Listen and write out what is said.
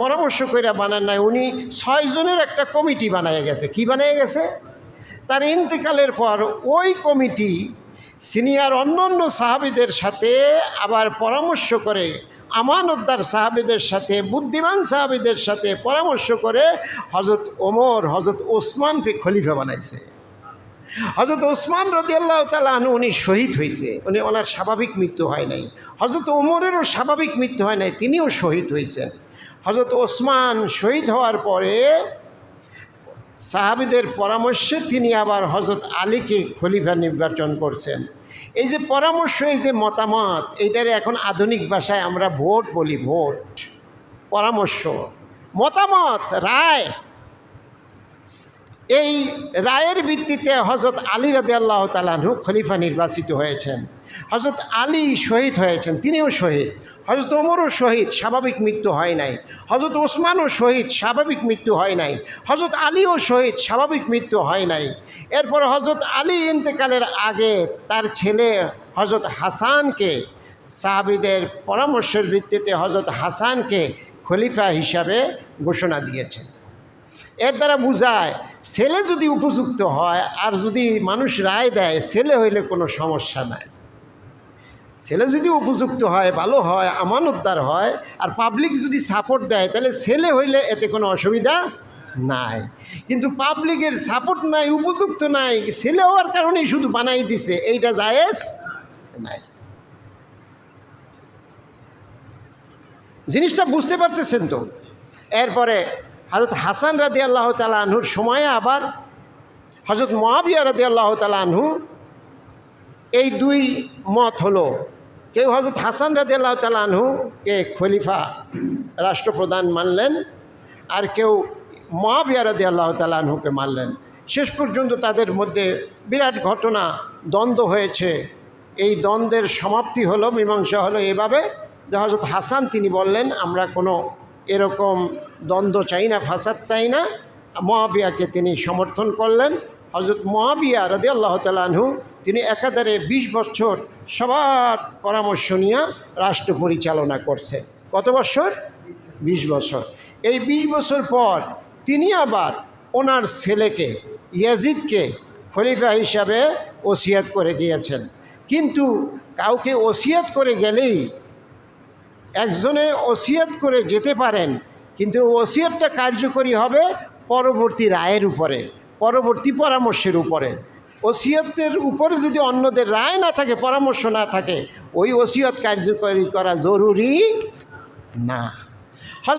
পরামর্শ করে বানান নাই, উনি 6 জনের একটা কমিটি বানায় গেছে। কি বানিয়ে গেছে? তার ইন্তেকালের পর ওই কমিটি সিনিয়র অন্য সাহাবীদের সাথে আবার পরামর্শ করে, আমানতদার সাহাবীদের সাথে, বুদ্ধিমান সাহাবীদের সাথে পরামর্শ করে হযরত ওমর, হযরত ওসমানকে খলিফা বানাইছে। হযরত ওসমান রাদিয়াল্লাহু তাআলা আনহু উনি শহীদ হয়েছে, ওনার স্বাভাবিক মৃত্যু হয় নাই। হযরত ওমরেরও স্বাভাবিক মৃত্যু হয় নাই, তিনিও শহীদ হয়েছেন। হযরত ওসমান শহীদ হওয়ার পরে সাহাবীদের পরামর্শে তিনি আবার হযরত আলীকে খলিফা নির্বাচন করছেন। এই যে পরামর্শ, এই যে মতামত, এইটারে এখন আধুনিক ভাষায় আমরা ভোট বলি। ভোট, পরামর্শ, মতামত, রায়। এই রায়ের ভিত্তিতে হযরত আলী রাদিয়াল্লাহু তাআলা আনহু খলিফা নির্বাচিত হয়েছেন। হযরত আলী শহীদ হয়েছেন, তিনিও শহীদ। হযরত ওমরও শহীদ, স্বাভাবিক মৃত্যু হয় নাই। হযরত ওসমানও শহীদ, স্বাভাবিক মৃত্যু হয় নাই। হযরত আলীও শহীদ, স্বাভাবিক মৃত্যু হয় নাই। এরপর হযরত আলী ইন্তেকালের আগে তার ছেলে হযরত হাসানকে, সাহাবীদের পরামর্শের ভিত্তিতে হযরত হাসানকে খলিফা হিসাবে ঘোষণা দিয়েছেন। এর দ্বারা বোঝায়, ছেলে যদি উপযুক্ত হয় আর যদি মানুষ রায় দেয়, ছেলে হইলে কোনো সমস্যা নাই। ছেলে যদি উপযুক্ত হয়, ভালো হয়, আমানতদার হয়, আর পাবলিক যদি সাপোর্ট দেয়, তাহলে ছেলে হইলে এতে কোনো অসুবিধা নাই। কিন্তু পাবলিকের সাপোর্ট নাই, উপযুক্ত নাই, ছেলে হওয়ার কারণেই শুধু বানাই দিছে, এইটা জায়েজ নাই। জিনিসটা বুঝতে পারতেছেন তো? এরপরে হযরত হাসান রাদিয়াল্লাহু তাআলা আনহুর সময়ে আবার হযরত মুআবিয়া রাদিয়াল্লাহু তাআলা আনহু, এই দুই মত হলো। কেউ হযরত হাসান রাদিয়াল্লাহু তাআলা আনহুকে খলিফা, রাষ্ট্রপ্রধান মানলেন, আর কেউ মুআবিয়া রাদিয়াল্লাহু তাআলা আনহুকে মানলেন। শেষ পর্যন্ত তাদের মধ্যে বিরাট ঘটনা, দ্বন্দ্ব হয়েছে। এই দ্বন্দ্বের সমাপ্তি হলো, মীমাংসা হলো এভাবে যে হযরত হাসান তিনি বললেন, আমরা কোনো এরকম দ্বন্দ্ব চাই না, ফাসাদ চাই না। মুআবিয়াকে তিনি সমর্থন করলেন। হযরত মুআবিয়া রাদিয়াল্লাহু তাআলা আনহু তিনি একাধারে 20 বছর সবার পরামর্শ নিয়ে রাষ্ট্র পরিচালনা করছেন। কত বছর? 20 বছর। এই 20 বছর পর তিনি আবার ওনার ছেলেকে ইয়াজিদকে খলিফা হিসাবে ওসিয়ত করে গিয়েছেন। কিন্তু কাউকে ওসিয়ত করে গেলেই, একজনে ওসিয়ত করে যেতে পারেন, কিন্তু ওসিয়তটা কার্যকরী হবে পরবর্তী রায়ের উপরে, পরবর্তী পরামর্শের উপরে। ওসিয়তের উপরে যদি অন্যদের রায় না থাকে, পরামর্শ না থাকে, ওই ওসিয়ত কার্যকরী করা জরুরি না।